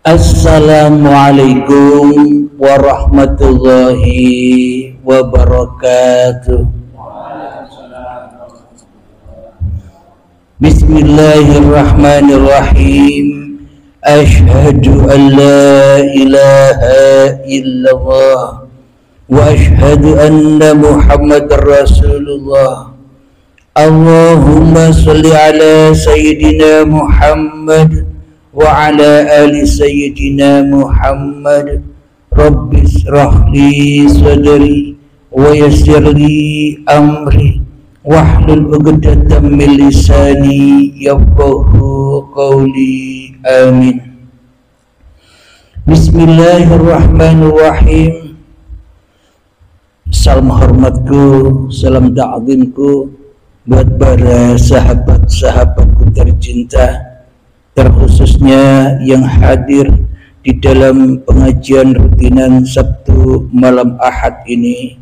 Assalamualaikum warahmatullahi wabarakatuh. Bismillahirrahmanirrahim. Ashhadu an la ilaha illallah wa ashhadu anna Muhammadar Rasulullah. Allahumma salli ala Sayyidina Muhammad wa ala ali Sayyidina Muhammad. Rabbi shrah li sadri wa yassir li amri wahlul 'uqdatam min lisani yafqahu qawli. Amin. Bismillahirrahmanirrahim. Salam hormatku, salam ta'zimku buat para sahabat-sahabatku tercinta, terkhususnya yang hadir di dalam pengajian rutinan Sabtu malam Ahad ini,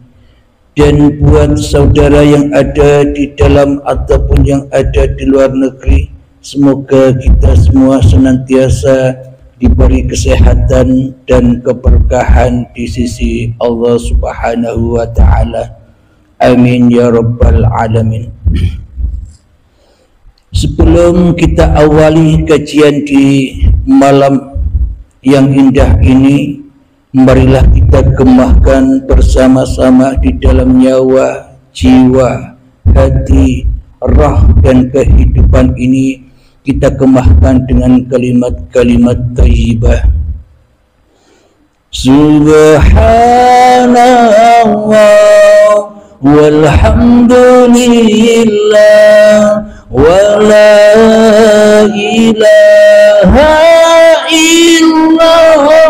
dan buat saudara yang ada di dalam ataupun yang ada di luar negeri. Semoga kita semua senantiasa diberi kesehatan dan keberkahan di sisi Allah Subhanahu wa ta'ala. Amin ya rabbal alamin. Sebelum kita awali kajian di malam yang indah ini, marilah kita gemahkan bersama-sama di dalam nyawa, jiwa, hati, roh dan kehidupan ini. Kita gemahkan dengan kalimat-kalimat thayyibah. Subhanallah walhamdulillah wa la ilaha illallah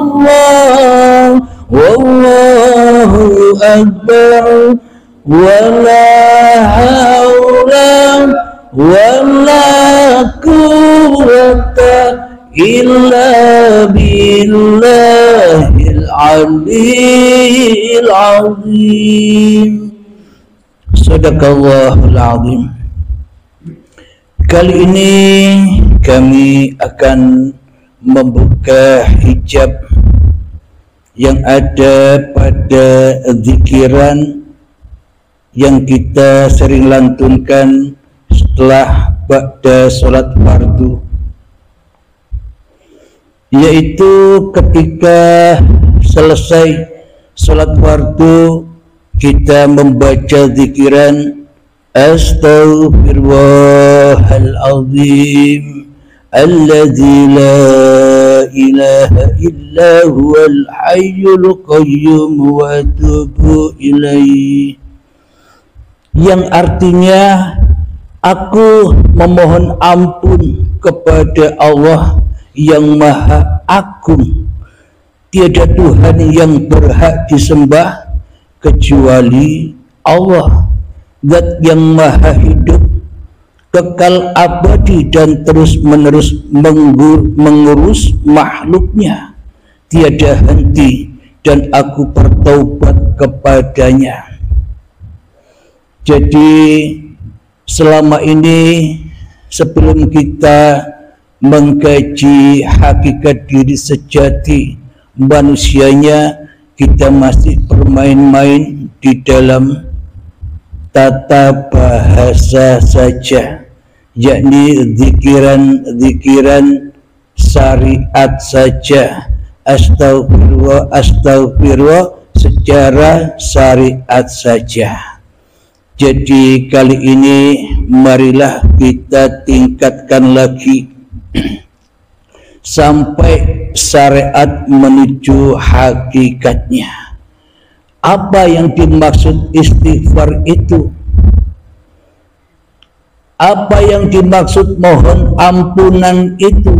wallahu akbar wa la hawla wa la quwwata illa billahil aliyyil azim. Sadaqallahul azim. Kali ini kami akan membuka hijab yang ada pada zikiran yang kita sering lantunkan setelah ba'da sholat fardu, yaitu ketika selesai sholat fardu kita membaca zikiran Astaghfirullahaladzim alladzi la ilaha illa huwal hayyul qayyum wa atubu ilaih, yang artinya aku memohon ampun kepada Allah yang maha agung. Tiada Tuhan yang berhak disembah kecuali Allah, Zat yang maha hidup, kekal abadi dan terus menerus mengurus makhluknya tiada henti, dan aku bertaubat kepadanya. Jadi selama ini sebelum kita mengkaji hakikat diri sejati manusianya, kita masih bermain-main di dalam tata bahasa saja, yakni zikiran syariat saja. Astagfirullah secara syariat saja. Jadi kali ini marilah kita tingkatkan lagi sampai syariat menuju hakikatnya. Apa yang dimaksud istighfar itu? Apa yang dimaksud mohon ampunan itu?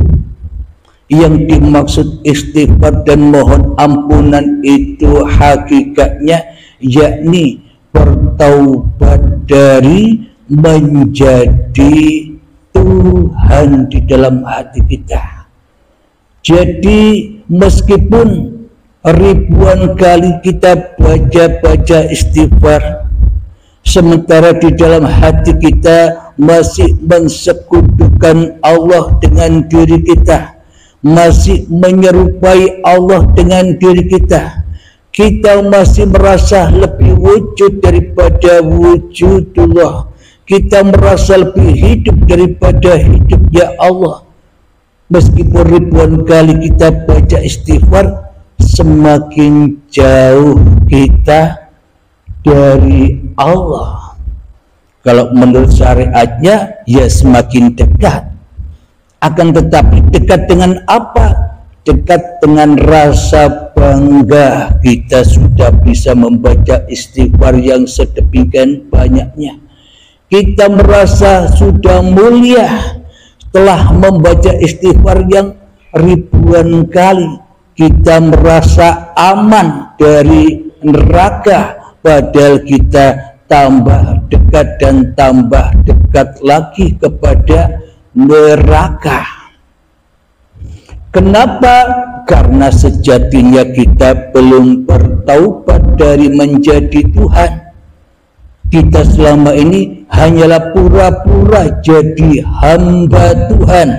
Yang dimaksud istighfar dan mohon ampunan itu hakikatnya yakni bertaubat dari menjadi Tuhan di dalam hati kita. Jadi meskipun ribuan kali kita baca istighfar, sementara di dalam hati kita masih mensekutukan Allah dengan diri kita, masih menyerupai Allah dengan diri kita. Kita masih merasa lebih wujud daripada wujudullah. Kita merasa lebih hidup daripada hidupnya Allah. Meskipun ribuan kali kita baca istighfar, semakin jauh kita dari Allah. Kalau menurut syariatnya, ya semakin dekat. Akan tetapi dekat dengan apa? Dekat dengan rasa bangga kita sudah bisa membaca istighfar yang sedemikian banyaknya. Kita merasa sudah mulia setelah membaca istighfar yang ribuan kali. Kita merasa aman dari neraka, padahal kita tambah dekat dan tambah dekat lagi kepada neraka. Kenapa? Karena sejatinya kita belum bertaubat dari menjadi Tuhan. Kita selama ini hanyalah pura-pura jadi hamba Tuhan.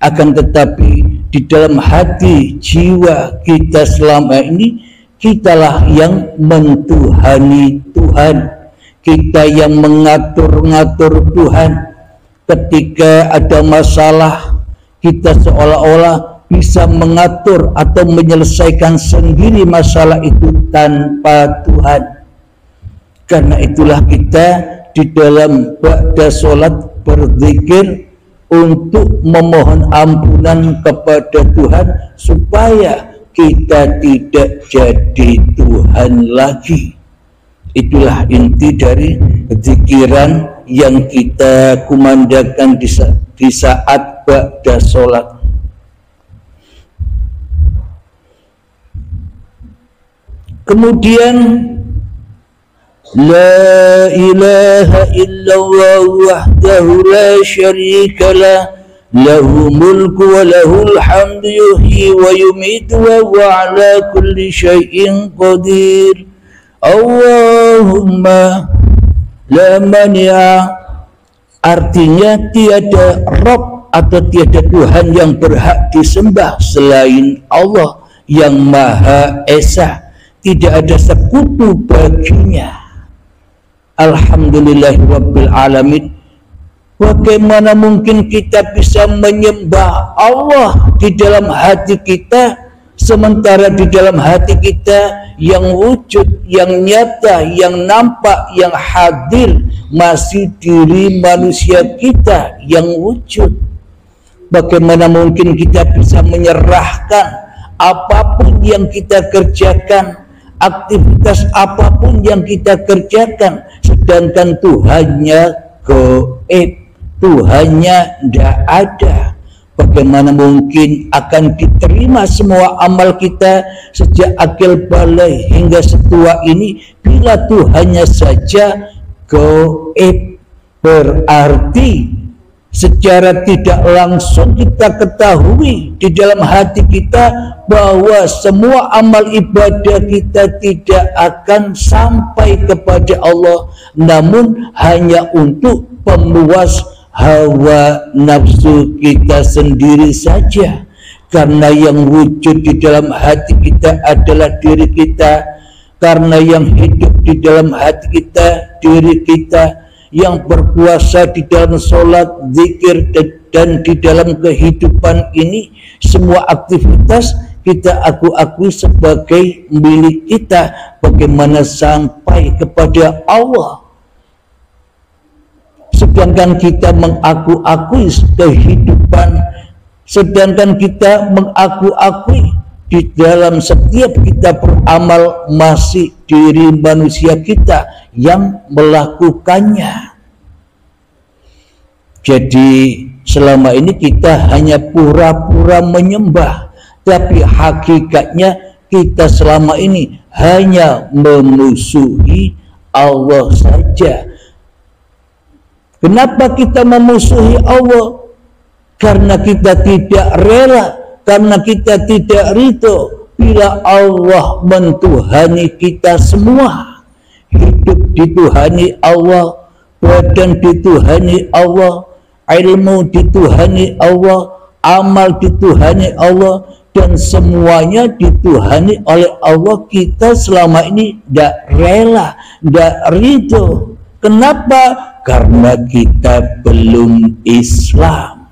Akan tetapi di dalam hati jiwa kita selama ini, kitalah yang mentuhani Tuhan. Kita yang mengatur-ngatur Tuhan. Ketika ada masalah, kita seolah-olah bisa mengatur atau menyelesaikan sendiri masalah itu tanpa Tuhan. Karena itulah kita di dalam ba'da sholat berzikir untuk memohon ampunan kepada Tuhan supaya kita tidak jadi Tuhan lagi. Itulah inti dari zikiran yang kita kumandangkan di saat ba'da sholat. Kemudian La ilaha illallah wahdahu la syarika lah, lahu mulku wa lahul hamdu yuhyi wa yumitu wa huwa ala kulli syai'in qadir. Allahumma la mani'a, artinya tiada Rabb atau tiada Tuhan yang berhak disembah selain Allah yang Maha Esa, tidak ada sekutu baginya. Alhamdulillahirabbil alamin. Bagaimana mungkin kita bisa menyembah Allah di dalam hati kita, sementara di dalam hati kita yang wujud, yang nyata, yang nampak, yang hadir masih diri manusia kita yang wujud. Bagaimana mungkin kita bisa menyerahkan apapun yang kita kerjakan, aktivitas apapun yang kita kerjakan, sedangkan Tuhannya gaib, Tuhannya tidak ada. Bagaimana mungkin akan diterima semua amal kita sejak akil balai hingga setua ini bila Tuhannya saja gaib? Berarti secara tidak langsung kita ketahui di dalam hati kita bahwa semua amal ibadah kita tidak akan sampai kepada Allah, namun hanya untuk pemuas hawa nafsu kita sendiri saja. Karena yang wujud di dalam hati kita adalah diri kita, karena yang hidup di dalam hati kita diri kita, yang berpuasa di dalam sholat, zikir, dan di dalam kehidupan ini, semua aktivitas kita akui sebagai milik kita. Bagaimana sampai kepada Allah? Sedangkan kita mengaku-akui kehidupan, sedangkan kita mengaku-akui di dalam setiap kita beramal masih diri manusia kita yang melakukannya. Jadi selama ini kita hanya pura-pura menyembah, tapi hakikatnya kita selama ini hanya memusuhi Allah saja. Kenapa kita memusuhi Allah? Karena kita tidak rela, karena kita tidak ridho bila Allah mentuhani kita semua. Hidup dituhani Allah, badan dituhani Allah, ilmu dituhani Allah, amal dituhani Allah, dan semuanya dituhani oleh Allah. Kita selama ini tidak rela, tidak ridho. Kenapa? Karena kita belum Islam.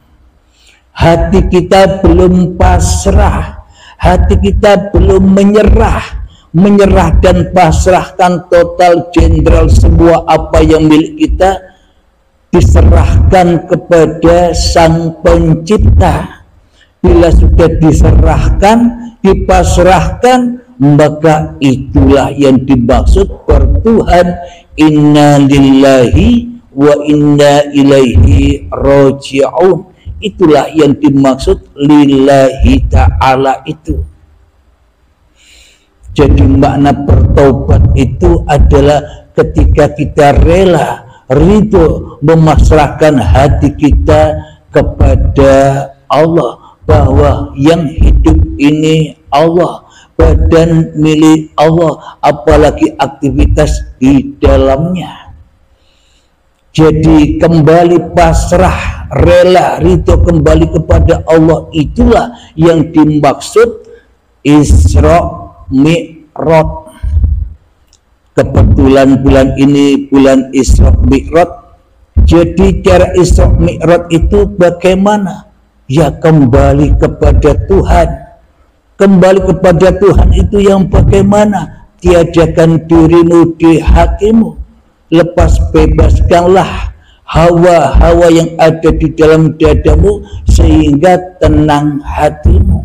Hati kita belum pasrah, hati kita belum menyerah dan pasrahkan total jenderal semua apa yang milik kita diserahkan kepada Sang Pencipta. Bila sudah diserahkan, dipasrahkan, maka itulah yang dimaksud bertuhan. Inna lillahi wa inna ilaihi raji'un. Itulah yang dimaksud lillahi ta'ala itu. Jadi makna bertobat itu adalah ketika kita rela, ridho, memasrahkan hati kita kepada Allah, bahwa yang hidup ini Allah, badan milik Allah, apalagi aktivitas di dalamnya. Jadi kembali pasrah, rela, ridho kembali kepada Allah, itulah yang dimaksud Isra Mi'raj. Kebetulan bulan ini bulan Isra Mi'raj. Jadi cara Isra Mi'raj itu bagaimana? Ya kembali kepada Tuhan. Kembali kepada Tuhan itu yang bagaimana? Tiadakan dirimu di hatimu. Lepas bebaskanlah hawa-hawa yang ada di dalam dadamu sehingga tenang hatimu.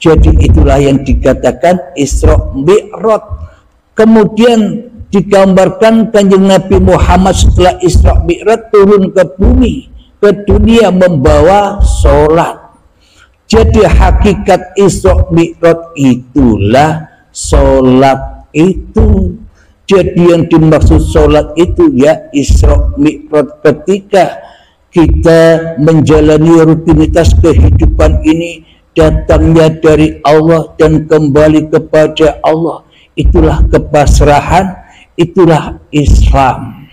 Jadi itulah yang dikatakan Isra Mi'raj. Kemudian digambarkan Kanjeng Nabi Muhammad setelah Isra Mi'raj turun ke bumi, ke dunia membawa sholat. Jadi hakikat Isra Mi'raj itulah sholat itu. Jadi yang dimaksud sholat itu ya Isra Mi'raj, ketika kita menjalani rutinitas kehidupan ini datangnya dari Allah dan kembali kepada Allah. Itulah kepasrahan, itulah Islam.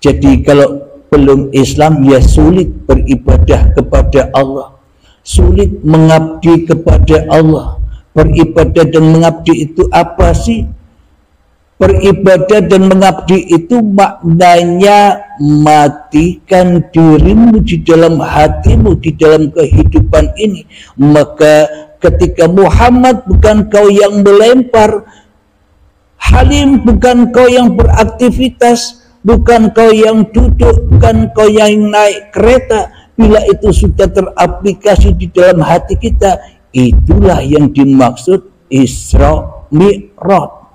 Jadi kalau belum Islam ya sulit beribadah kepada Allah, sulit mengabdi kepada Allah. Beribadah dan mengabdi itu apa sih? Beribadah dan mengabdi itu maknanya matikan dirimu di dalam hatimu, di dalam kehidupan ini. Maka ketika Muhammad bukan kau yang melempar, Halim bukan kau yang beraktivitas, bukan kau yang duduk, bukan kau yang naik kereta. Bila itu sudah teraplikasi di dalam hati kita, itulah yang dimaksud Isra Mi'raj.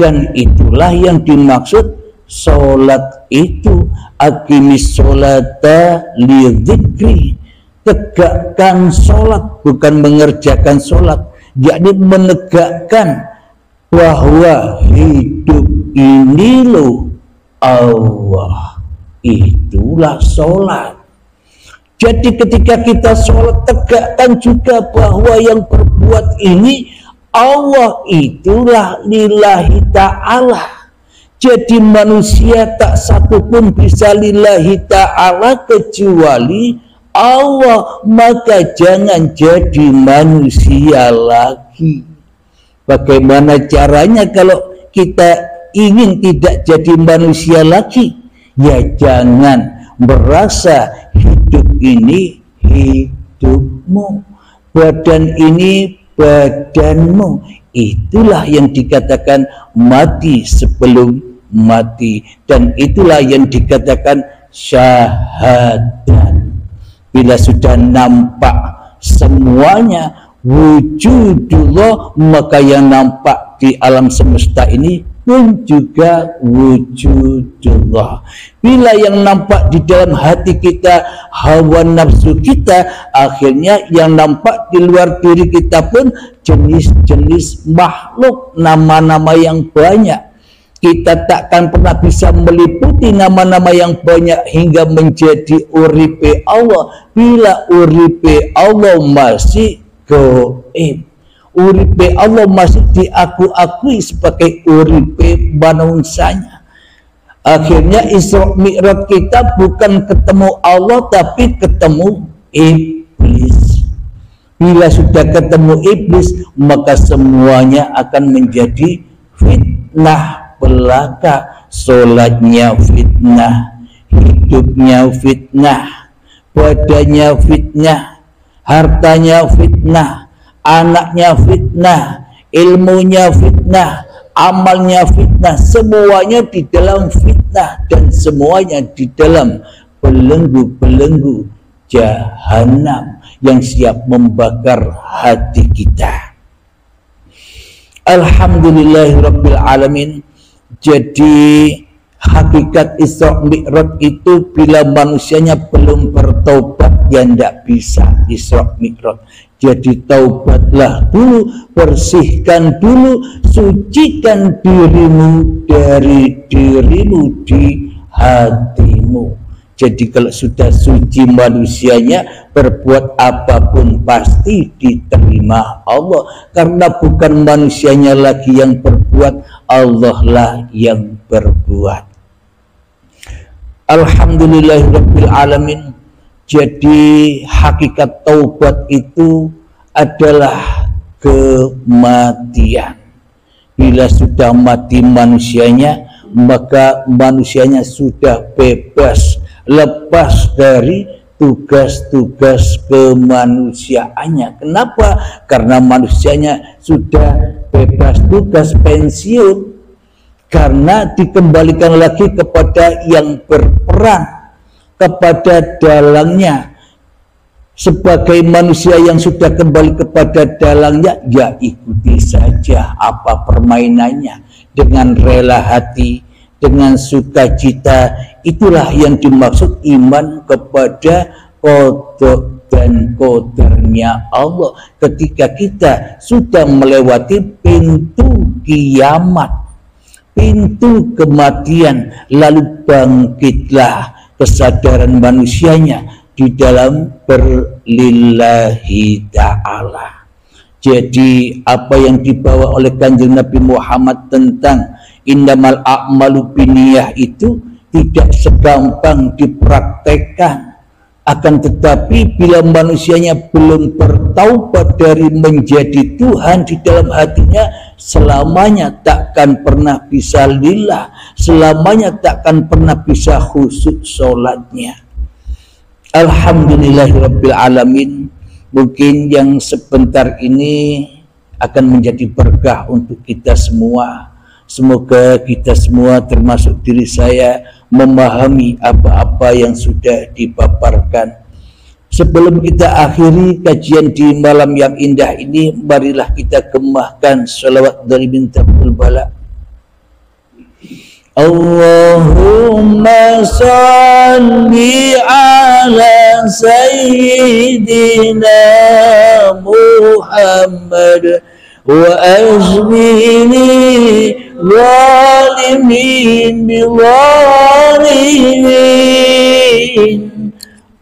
Dan itulah yang dimaksud sholat itu. Aqimis sholata lidzikri. Tegakkan sholat, bukan mengerjakan sholat. Yakni menegakkan bahwa hidup ini loh Allah. Itulah sholat. Jadi ketika kita sholat, tegakkan juga bahwa yang berbuat ini Allah, itulah lillahi ta'ala. Jadi manusia tak satu pun bisa lillahi ta'ala kecuali Allah. Maka jangan jadi manusia lagi. Bagaimana caranya kalau kita ingin tidak jadi manusia lagi? Ya jangan merasa hidup ini hidupmu, badan ini badanmu. Itulah yang dikatakan mati sebelum mati, dan itulah yang dikatakan syahadat. Bila sudah nampak semuanya wujudullah, maka yang nampak di alam semesta ini pun juga wujudullah. Bila yang nampak di dalam hati kita hawa nafsu kita, akhirnya yang nampak di luar diri kita pun jenis-jenis makhluk, nama-nama yang banyak. Kita takkan pernah bisa meliputi nama-nama yang banyak hingga menjadi uripe Allah bila uripe Allah masih gaib. Uripe Allah masih diaku-akui sebagai uripe manusianya. Akhirnya Isra Mi'raj kita bukan ketemu Allah, tapi ketemu iblis. Bila sudah ketemu iblis, maka semuanya akan menjadi fitnah belaka. Sholatnya fitnah, hidupnya fitnah, badannya fitnah, hartanya fitnah, anaknya fitnah, ilmunya fitnah, amalnya fitnah, semuanya di dalam fitnah dan semuanya di dalam belenggu-belenggu jahanam yang siap membakar hati kita. Alhamdulillahirabbil alamin. Jadi hakikat Isra Mi'raj itu bila manusianya belum bertaubat, ya tidak bisa Isra Mi'raj. Jadi taubatlah dulu, bersihkan dulu, sucikan dirimu dari dirimu di hatimu. Jadi kalau sudah suci manusianya, berbuat apapun pasti diterima Allah. Karena bukan manusianya lagi yang berbuat, Allah lah yang berbuat. Alhamdulillahirabbil alamin. Jadi hakikat taubat itu adalah kematian. Bila sudah mati manusianya, maka manusianya sudah bebas, lepas dari tugas-tugas kemanusiaannya. Kenapa? Karena manusianya sudah bebas tugas, pensiun. Karena dikembalikan lagi kepada yang berperan, kepada dalangnya. Sebagai manusia yang sudah kembali kepada dalangnya, ya ikuti saja apa permainannya dengan rela hati, dengan sukacita. Itulah yang dimaksud iman kepada qada dan qadarnya Allah. Ketika kita sudah melewati pintu kiamat, pintu kematian, lalu bangkitlah kesadaran manusianya di dalam berlillahi ta'ala. Jadi apa yang dibawa oleh Kanjeng Nabi Muhammad tentang innamal a'malu binniyah itu tidak segampang dipraktekkan. Akan tetapi bila manusianya belum bertaubat dari menjadi Tuhan di dalam hatinya, selamanya takkan pernah bisa lillah, selamanya takkan pernah bisa khusyuk sholatnya. Alhamdulillahirabbil alamin. Mungkin yang sebentar ini akan menjadi berkah untuk kita semua. Semoga kita semua termasuk diri saya memahami apa-apa yang sudah dipaparkan. Sebelum kita akhiri kajian di malam yang indah ini, marilah kita gemahkan salawat dari Mintabul Bala. Allahumma salli ala Sayyidina Muhammad wa ajmini zalimin bizalimin.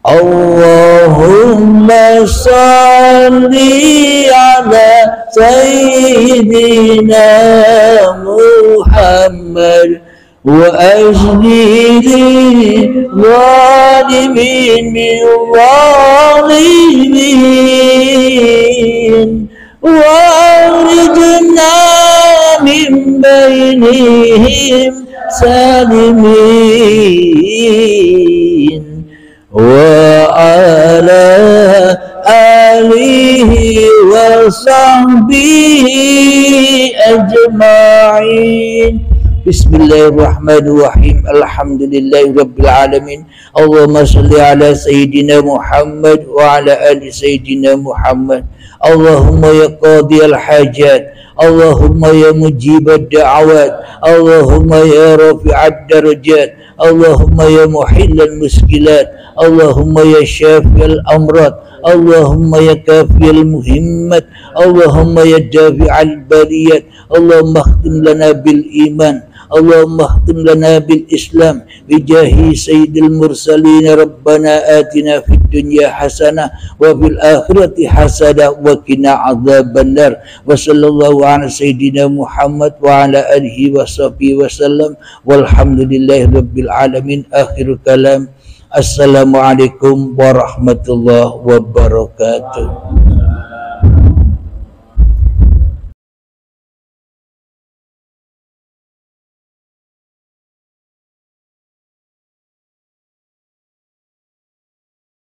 Allahumma salli ala Sayyidina Muhammad wa ajnili zalimin min zalimin wa akhrijna min bainihim salimin wa ala alihi wa sahbihi ajma'in. Bismillahirrahmanirrahim. Alhamdulillahirabbil alamin. Allahumma shalli ala sayyidina Muhammad wa ala ali sayyidina Muhammad. Allahumma ya qadiyal hajat, Allahumma ya mujibad da'awat, Allahumma ya rafi'ad darajat, Allahumma ya muhillal muskilat, Allahumma ya syafiyal amrat, Allahumma ya kafiyal muhimmat, Allahumma ya dafi'al bariyat. Allahumma khtim lana bil iman, Allahumma khtim lana bil Islam bijahi sayyidil mursalin. Rabbana atina fid dunya hasanah wa fil akhirati hasanah wa qina adzabannar. Wa sallallahu ala sayyidina Muhammad wa ala alihi wa sahbihi wa sallam. Walhamdulillahi rabbil alamin. Akhirul kalam. Assalamualaikum warahmatullahi wabarakatuh.